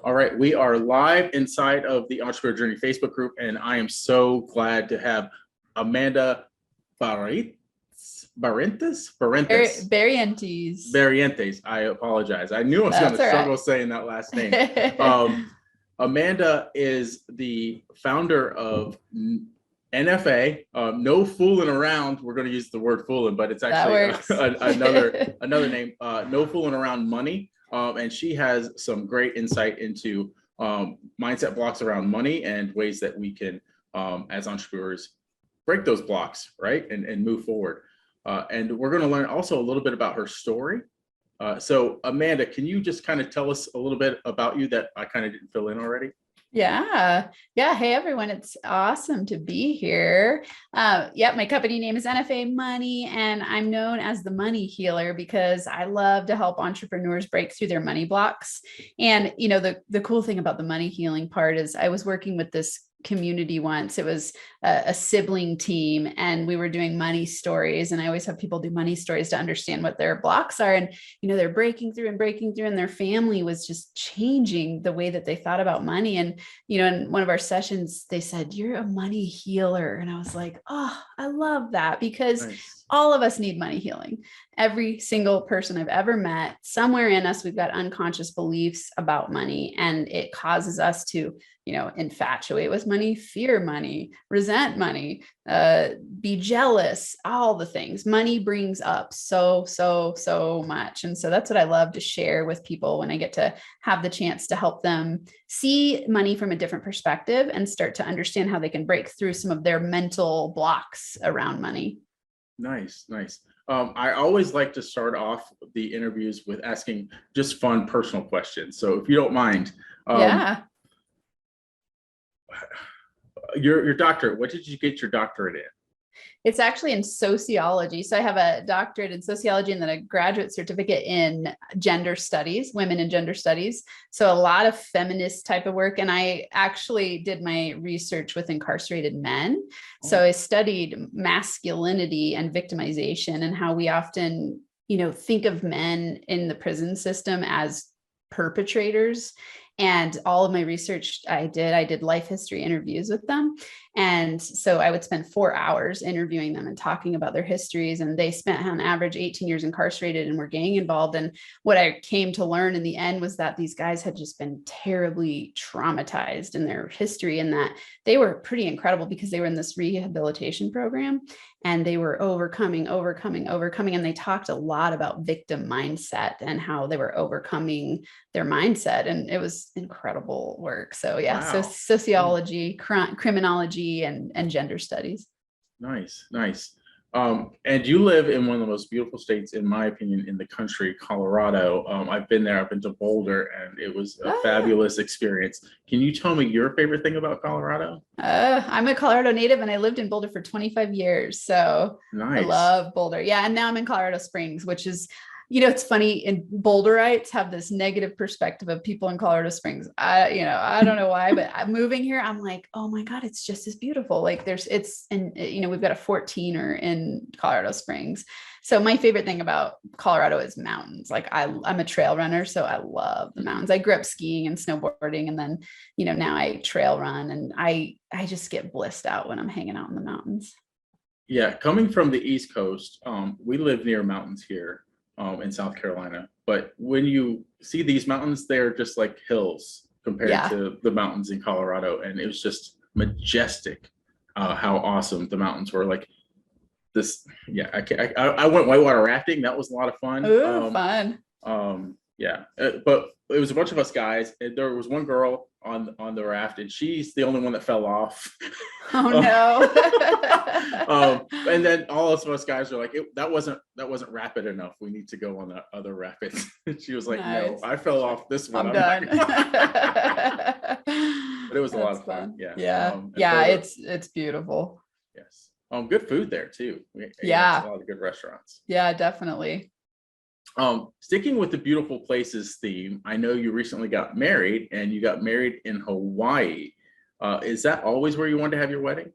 All right, we are live inside of the Entrepreneur Journey Facebook group, and I am so glad to have Amanda Barrientez. Barrientez. I apologize. I knew I was going to struggle saying that last name. Amanda is the founder of NFA. No fooling around. We're going to use the word fooling, but it's actually another name. No fooling around money. And she has some great insight into mindset blocks around money and ways that we can, as entrepreneurs, break those blocks, right? And move forward. And we're going to learn also a little bit about her story. So Amanda, can you just kind of tell us a little bit about you that I kind of didn't fill in already? Yeah. Hey, everyone. It's awesome to be here. My company name is NFA Money, and I'm known as the money healer because I love to help entrepreneurs break through their money blocks. And, the cool thing about the money healing part is I was working with this community once. It was a sibling team, and we were doing money stories. And I always have people do money stories to understand what their blocks are. And, they're breaking through, and their family was just changing the way that they thought about money. And, in one of our sessions, they said, "You're a money healer." And I was like, oh, I love that, because all of us need money healing. Every single person I've ever met, somewhere in us, we've got unconscious beliefs about money, and it causes us to, infatuate with money, fear money, resent money, be jealous, all the things. Money brings up so much. And so that's what I love to share with people when I get to have the chance to help them see money from a different perspective and start to understand how they can break through some of their mental blocks around money. Nice. I always like to start off the interviews with asking just fun personal questions. So if you don't mind, your doctorate, what did you get your doctorate in? It's actually in sociology. So I have a doctorate in sociology and then a graduate certificate in gender studies, women and gender studies. So a lot of feminist type of work. And I actually did my research with incarcerated men. So I studied masculinity and victimization and how we often, think of men in the prison system as perpetrators. And all of my research I did life history interviews with them. And so I would spend 4 hours interviewing them and talking about their histories. And they spent on average 18 years incarcerated and were gang involved. And what I came to learn in the end was that these guys had just been terribly traumatized in their history, and that they were pretty incredible because they were in this rehabilitation program and they were overcoming. And they talked a lot about victim mindset and how they were overcoming their mindset. And it was incredible work. So so sociology, criminology, and gender studies. Nice. And you live in one of the most beautiful states, in my opinion, in the country, Colorado. I've been there. I've been to Boulder, and it was a fabulous experience. Can you tell me your favorite thing about Colorado? I'm a Colorado native, and I lived in Boulder for 25 years. So I love Boulder. Yeah. And now I'm in Colorado Springs, which is, it's funny, and Boulderites have this negative perspective of people in Colorado Springs. I don't know why, but moving here, I'm like, oh my God, it's just as beautiful. Like we've got a 14er in Colorado Springs. So my favorite thing about Colorado is mountains. Like I'm a trail runner, so I love the mountains. I grew up skiing and snowboarding, and then, now I trail run, and I just get blissed out when I'm hanging out in the mountains. Yeah. Coming from the East Coast, we live near mountains here. In South Carolina, but when you see these mountains, they're just like hills compared to the mountains in Colorado, and it was just majestic how awesome the mountains were. Like this, I went whitewater rafting. That was a lot of fun. Ooh, fun. But it was a bunch of us guys, and there was one girl on the raft, and she's the only one that fell off. Oh no. And then all of us guys are like, that wasn't rapid enough. We need to go on the other rapids. She was like, no, I fell off this one. I'm done. But it was a lot of fun. It's beautiful. Yes. Good food there too. A lot of good restaurants. Yeah, definitely. Sticking with the beautiful places theme, I know you recently got married, and you got married in Hawaii. Is that always where you wanted to have your wedding?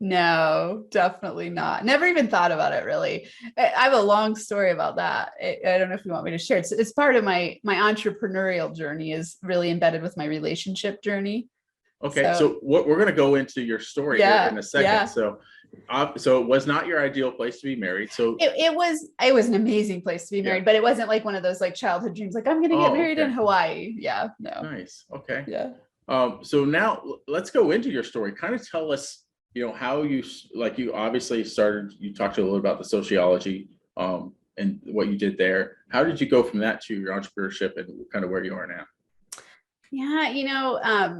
No, definitely not. Never even thought about it, really. I have a long story about that. I don't know if you want me to share. It's part of my entrepreneurial journey, is really embedded with my relationship journey. Okay, so what we're going to go into your story here in a second. Yeah. So it was not your ideal place to be married. So it was an amazing place to be married, but it wasn't like one of those like childhood dreams, like I'm going to get married in Hawaii. Yeah, no. Nice. Okay. Yeah. So now let's go into your story. Kind of tell us, how you obviously started, you talked a little about the sociology and what you did there. How did you go from that to your entrepreneurship and kind of where you are now? Yeah,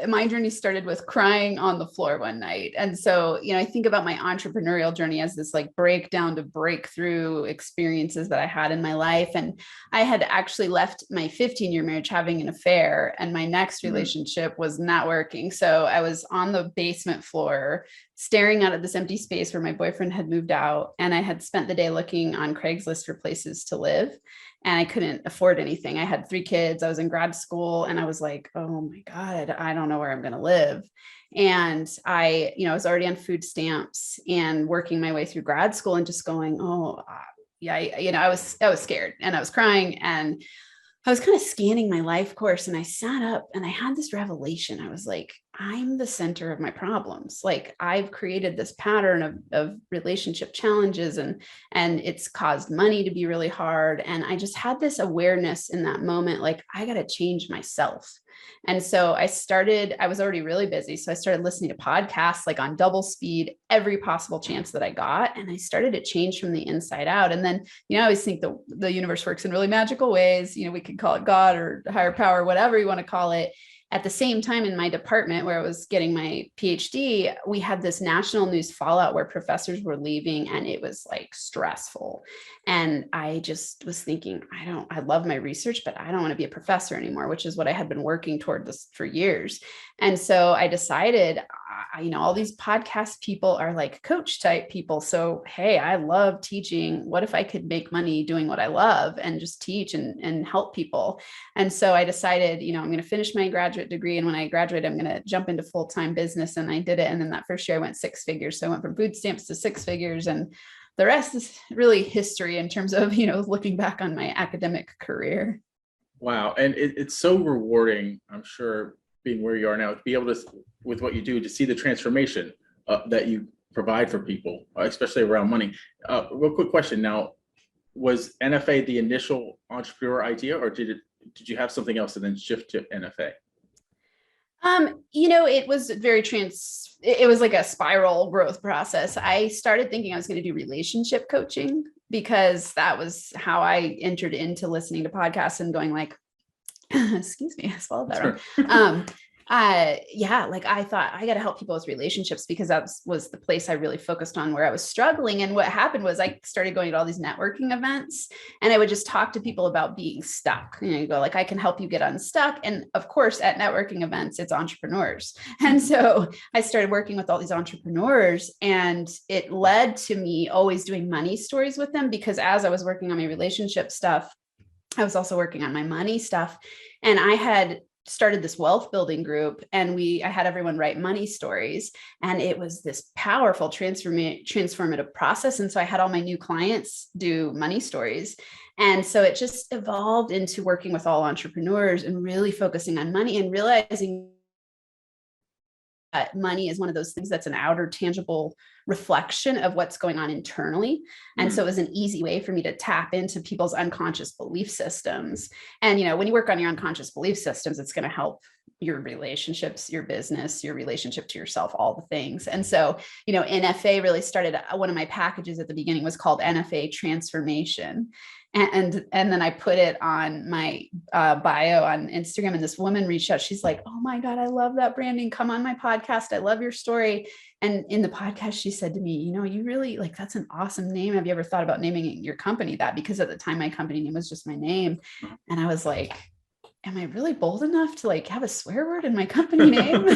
my journey started with crying on the floor one night. And so, I think about my entrepreneurial journey as this like breakdown to breakthrough experiences that I had in my life. And I had actually left my 15-year marriage having an affair, and my next relationship was not working. So I was on the basement floor staring out at this empty space where my boyfriend had moved out. And I had spent the day looking on Craigslist for places to live, and I couldn't afford anything. I had 3 kids. I was in grad school, and I was like, oh my God, I don't know where I'm going to live. And I was already on food stamps and working my way through grad school and just going, I was scared, and I was crying, and I was kind of scanning my life course, and I sat up and I had this revelation. I was like, I'm the center of my problems. Like, I've created this pattern of relationship challenges, and it's caused money to be really hard. And I just had this awareness in that moment, like, I got to change myself. And so I was already really busy. So I started listening to podcasts like on double speed, every possible chance that I got. And I started to change from the inside out. And then, I always think the universe works in really magical ways. We could call it God or higher power, whatever you want to call it. At the same time, in my department where I was getting my PhD, we had this national news fallout where professors were leaving, and it was like stressful. And I just was thinking, I love my research, but I don't want to be a professor anymore, which is what I had been working toward this for years. And so I decided, all these podcast people are like coach type people. So, hey, I love teaching. What if I could make money doing what I love and just teach and help people? And so I decided, I'm going to finish my graduate degree. And when I graduate, I'm going to jump into full-time business. And I did it. And then that first year I went 6 figures. So I went from food stamps to 6 figures. And the rest is really history in terms of, looking back on my academic career. Wow. And it's so rewarding, I'm sure, being where you are now, to be able to, with what you do, to see the transformation that you provide for people, especially around money. Real quick question now, was NFA the initial entrepreneur idea, or did you have something else and then shift to NFA? It was it was like a spiral growth process. I started thinking I was going to do relationship coaching because that was how I entered into listening to podcasts and going like, excuse me, I swallowed that wrong. I thought I got to help people with relationships because that was the place I really focused on where I was struggling. And what happened was I started going to all these networking events, and I would just talk to people about being stuck. You go like, I can help you get unstuck. And of course, at networking events, it's entrepreneurs. And so I started working with all these entrepreneurs, and it led to me always doing money stories with them, because as I was working on my relationship stuff, I was also working on my money stuff. And I had started this wealth building group, and I had everyone write money stories, and it was this powerful transformative process. And so I had all my new clients do money stories. And so it just evolved into working with all entrepreneurs and really focusing on money and realizing that money is one of those things that's an outer tangible reflection of what's going on internally. And so it was an easy way for me to tap into people's unconscious belief systems. And, when you work on your unconscious belief systems, it's going to help your relationships, your business, your relationship to yourself, all the things. And so, NFA really started, one of my packages at the beginning was called NFA Transformation. And then I put it on my bio on Instagram, and this woman reached out. She's like, oh my God, I love that branding. Come on my podcast. I love your story. And in the podcast, she said to me, you really that's an awesome name. Have you ever thought about naming your company that? Because at the time, my company name was just my name. And I was like, am I really bold enough to have a swear word in my company name?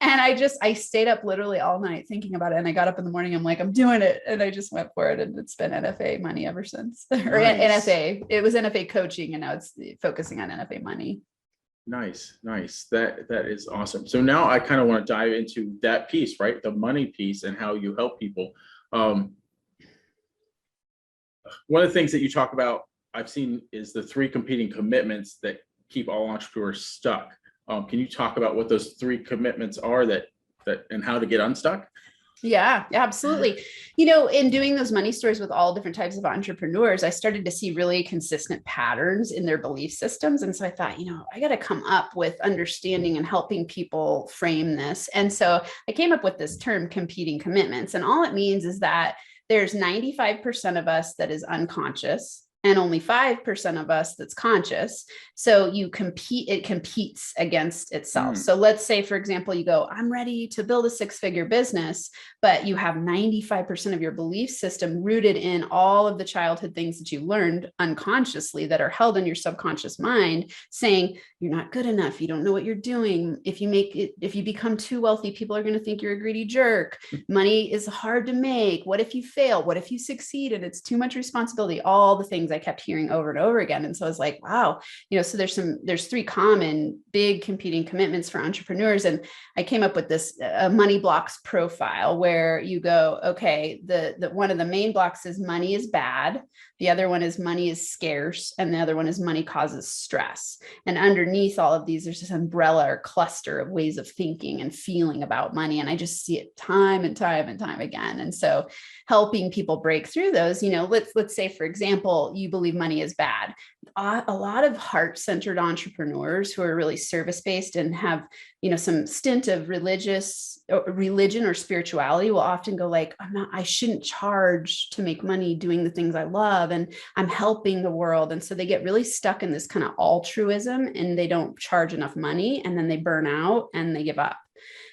And I stayed up literally all night thinking about it. And I got up in the morning, I'm like, I'm doing it. And I just went for it. And it's been NFA Money ever since. Or nice. NFA. It was NFA Coaching, and now it's focusing on NFA Money. Nice. That is awesome. So now I kind of want to dive into that piece, right? The money piece and how you help people. One of the things that you talk about, I've seen, is the 3 competing commitments that keep all entrepreneurs stuck. Can you talk about what those 3 commitments are that and how to get unstuck? Yeah, absolutely. In doing those money stories with all different types of entrepreneurs, I started to see really consistent patterns in their belief systems. And so I thought, I got to come up with understanding and helping people frame this. And so I came up with this term, competing commitments. And all it means is that there's 95% of us that is unconscious and only 5% of us that's conscious. So it competes against itself. So let's say, for example, you go, I'm ready to build a 6-figure business, but you have 95% of your belief system rooted in all of the childhood things that you learned unconsciously that are held in your subconscious mind, saying you're not good enough. You don't know what you're doing. If you become too wealthy, people are going to think you're a greedy jerk. Money is hard to make. What if you fail? What if you succeed? And it's too much responsibility, all the things I kept hearing over and over again. And so I was like, wow, so there's 3 common big competing commitments for entrepreneurs. And I came up with this money blocks profile where you go, okay, the one of the main blocks is money is bad. The other one is money is scarce. And the other one is money causes stress. And underneath all of these, there's this umbrella or cluster of ways of thinking and feeling about money. And I just see it time and time and time again. And so helping people break through those, let's say, for example, you believe money is bad. A lot of heart-centered entrepreneurs who are really service-based and have, some stint of religion or spirituality will often go like, I shouldn't charge to make money doing the things I love, and I'm helping the world. And so they get really stuck in this kind of altruism and they don't charge enough money, and then they burn out and they give up.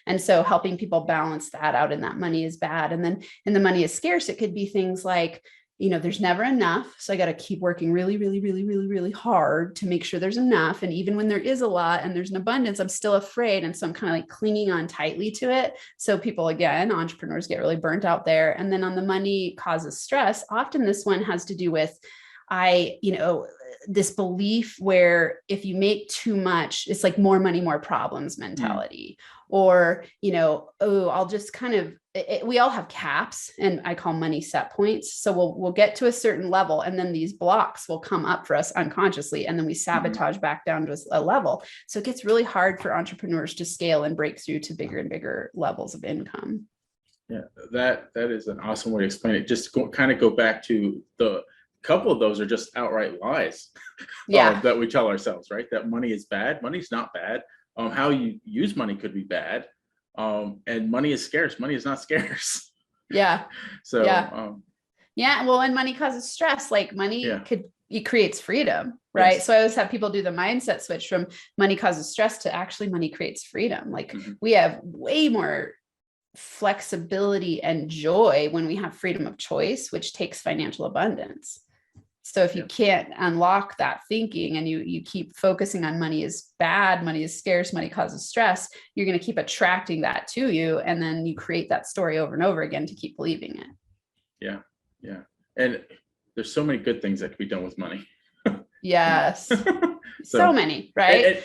And so helping people balance that out, and that money is bad. And then, and the money is scarce. It could be things like, there's never enough. So I got to keep working really, really, really, really, really hard to make sure there's enough. And even when there is a lot and there's an abundance, I'm still afraid. And so I'm kind of like clinging on tightly to it. So people, again, entrepreneurs get really burnt out there. And then on the money causes stress, often this one has to do with, this belief where if you make too much, it's like more money, more problems mentality. Or, I'll just kind of, we all have caps, and I call money set points. So we'll get to a certain level, and then these blocks will come up for us unconsciously, and then we sabotage back down to a level. So it gets really hard for entrepreneurs to scale and break through to bigger and bigger levels of income. Yeah, that is an awesome way to explain it. Just kind of go back to the couple of those are just outright lies that we tell ourselves, right? That money is bad. Money's not bad. How you use money could be bad. And money is scarce. Money is not scarce. Yeah. So, well, and money causes stress. Like money it creates freedom, right? Yes. So I always have people do the mindset switch from money causes stress to actually money creates freedom. Like we have way more flexibility and joy when we have freedom of choice, which takes financial abundance. So if you can't unlock that thinking, and you keep focusing on money is bad, money is scarce, money causes stress, you're going to keep attracting that to you. And then you create that story over and over again to keep believing it. Yeah. Yeah. And there's so many good things that can be done with money. Yes. so many, right?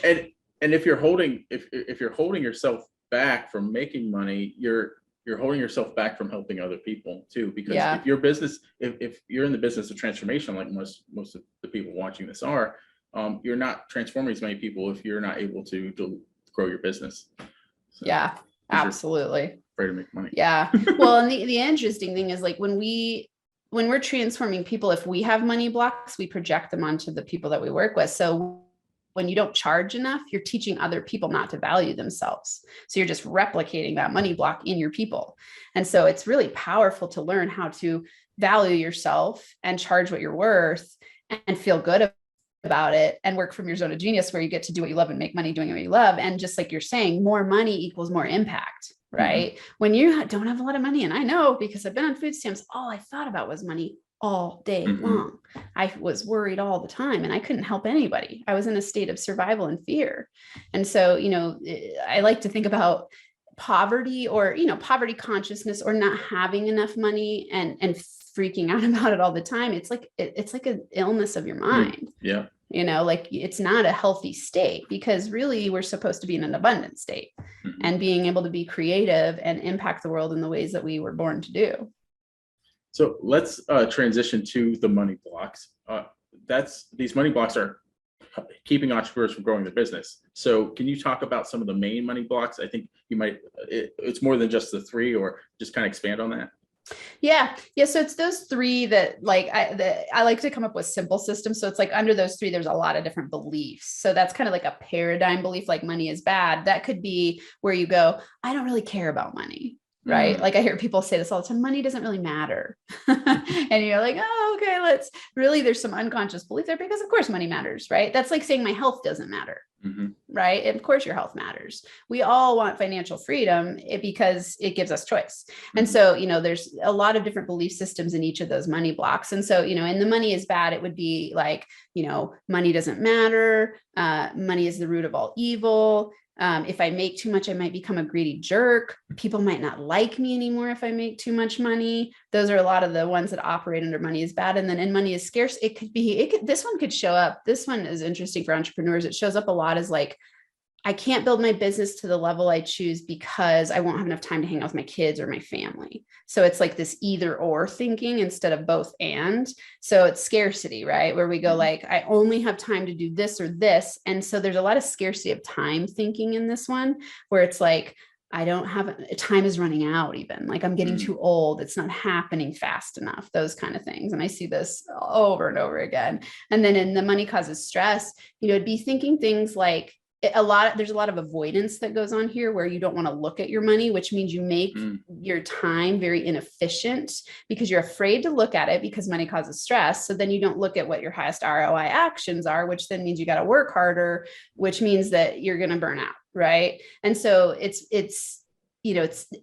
And if you're holding yourself back from making money, you're holding yourself back from helping other people too, because if your business, if you're in the business of transformation, like most of the people watching this are, you're not transforming as many people if you're not able to grow your business. So, yeah, absolutely. Afraid to make money. Yeah. Well, and the interesting thing is, like, when we're transforming people, if we have money blocks, we project them onto the people that we work with. So when you don't charge enough, you're teaching other people not to value themselves. So you're just replicating that money block in your people. And so it's really powerful to learn how to value yourself and charge what you're worth and feel good about it, and work from your zone of genius, where you get to do what you love and make money doing what you love. And just like you're saying, more money equals more impact, right? When you don't have a lot of money, and I know because I've been on food stamps, all I thought about was money all day long. I was worried all the time, and I couldn't help anybody. I was in a state of survival and fear. And so, I like to think about poverty, or, poverty consciousness, or not having enough money and freaking out about it all the time. It's like an illness of your mind. Yeah. like it's not a healthy state, because really we're supposed to be in an abundant state and being able to be creative and impact the world in the ways that we were born to do. So let's transition to the money blocks. These money blocks are keeping entrepreneurs from growing their business. So can you talk about some of the main money blocks? I think it's more than just the three, or just kind of expand on that. Yeah. So it's those three that I like to come up with simple systems. So it's like under those three, there's a lot of different beliefs. So that's kind of like a paradigm belief, like money is bad. That could be where you go, I don't really care about money. Right. Like I hear people say this all the time, money doesn't really matter. And you're like, oh, okay, there's some unconscious belief there, because of course money matters, right? That's like saying my health doesn't matter. Right. And of course your health matters. We all want financial freedom because it gives us choice. And so, there's a lot of different belief systems in each of those money blocks. And so, in the money is bad, it would be like, money doesn't matter. Money is the root of all evil. If I make too much, I might become a greedy jerk. People might not like me anymore if I make too much money. Those are a lot of the ones that operate under money is bad. And then in money is scarce, this one could show up. This one is interesting for entrepreneurs. It shows up a lot as like, I can't build my business to the level I choose because I won't have enough time to hang out with my kids or my family. So it's like this either or thinking instead of both and. So it's scarcity, right? Where we go like, I only have time to do this or this. And so there's a lot of scarcity of time thinking in this one, where it's like, I don't have time is running out, even like I'm getting too old. It's not happening fast enough, those kind of things. And I see this over and over again. And then in the money causes stress, it'd be thinking things like, there's a lot of avoidance that goes on here, where you don't want to look at your money, which means you make your time very inefficient because you're afraid to look at it, because money causes stress. So then you don't look at what your highest ROI actions are, which then means you got to work harder, which means that you're going to burn out. Right. And so it's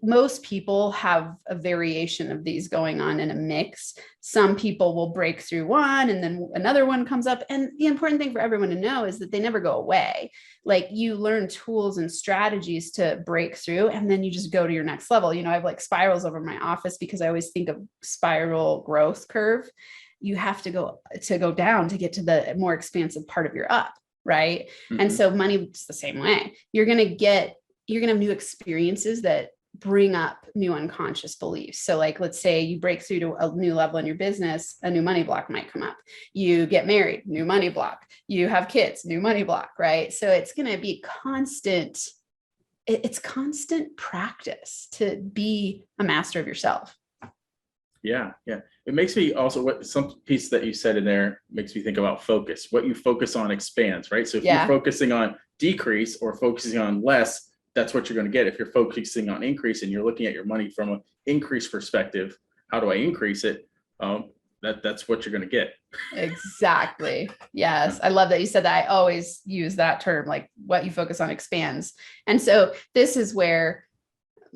most people have a variation of these going on in a mix. Some people will break through one and then another one comes up. And the important thing for everyone to know is that they never go away. Like you learn tools and strategies to break through, and then you just go to your next level. I have like spirals over my office because I always think of spiral growth curve. You have to go down to get to the more expansive part of your up. Right. And so money is the same way. You're going to have new experiences that bring up new unconscious beliefs. So like, let's say you break through to a new level in your business, a new money block might come up. You get married, new money block. You have kids, new money block, right? So it's going to be constant practice to be a master of yourself. Yeah. It makes me also, some piece that you said in there makes me think about focus. What you focus on expands, right? So if you're focusing on decrease or focusing on less, that's what you're going to get. If you're focusing on increase and you're looking at your money from an increase perspective, how do I increase it? That's what you're going to get. Exactly. Yes. I love that you said that. I always use that term, like what you focus on expands. And so this is where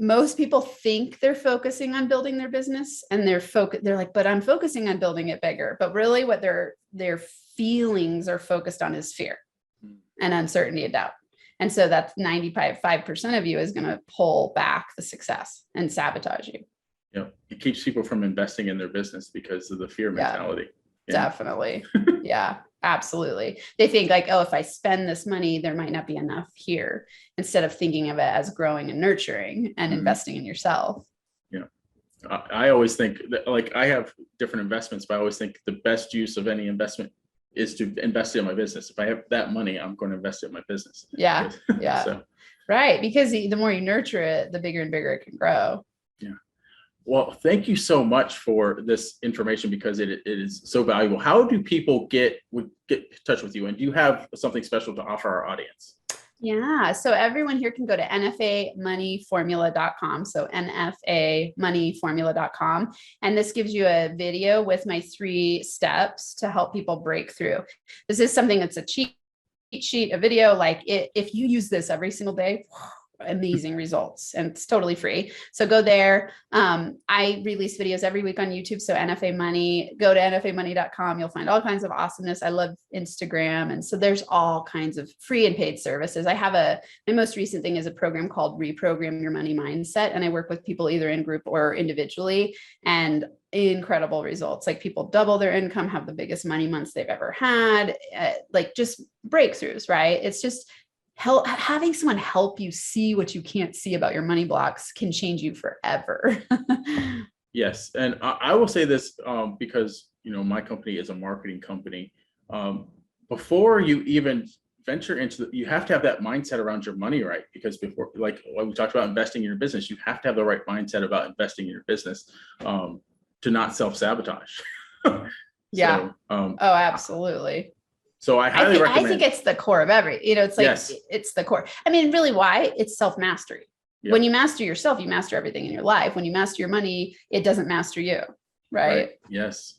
most people think they're focusing on building their business, and they're like, but I'm focusing on building it bigger. But really what their feelings are focused on is fear and uncertainty and doubt. And so that's 95% of you is going to pull back the success and sabotage you. It keeps people from investing in their business because of the fear mentality. Definitely. Yeah, absolutely. They think like, oh, if I spend this money, there might not be enough here, instead of thinking of it as growing and nurturing and investing in yourself. I always think that, like, I have different investments, but I always think the best use of any investment is to invest in my business. If I have that money, I'm going to invest it in my business. Yeah. So. Right. Because the more you nurture it, the bigger and bigger it can grow. Yeah. Well, thank you so much for this information, because it is so valuable. How do people get in touch with you? And do you have something special to offer our audience? Yeah. So everyone here can go to nfamoneyformula.com. So nfamoneyformula.com. And this gives you a video with my 3 steps to help people break through. This is something that's a cheat sheet, a video. Like if you use this every single day, amazing results, and it's totally free. So go there. I release videos every week on YouTube. So NFA Money, go to nfamoney.com. You'll find all kinds of awesomeness. I love Instagram. And so there's all kinds of free and paid services. I have my most recent thing is a program called Reprogram Your Money Mindset. And I work with people either in group or individually, and incredible results. Like people double their income, have the biggest money months they've ever had, like just breakthroughs, right? It's just having someone help you see what you can't see about your money blocks can change you forever. Yes. And I will say this because, my company is a marketing company. Before you even venture into you have to have that mindset around your money, right? Because before, like we talked about investing in your business, you have to have the right mindset about investing in your business to not self-sabotage. Yeah. Oh, absolutely. So I highly recommend. I think it's the core of it's like, yes. It's the core. I mean, really, why? It's self-mastery. Yep. When you master yourself, you master everything in your life. When you master your money, it doesn't master you. Right. Yes.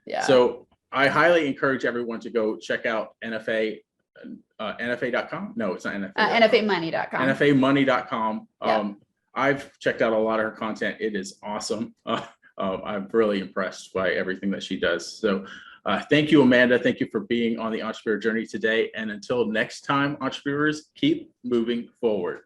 Yeah. So I highly encourage everyone to go check out NFA, NFA.com. No, it's not NFA. NFAmoney.com. NFAmoney.com. Yep. I've checked out a lot of her content. It is awesome. I'm really impressed by everything that she does. So thank you, Amanda. Thank you for being on the entrepreneur journey today. And until next time, entrepreneurs, keep moving forward.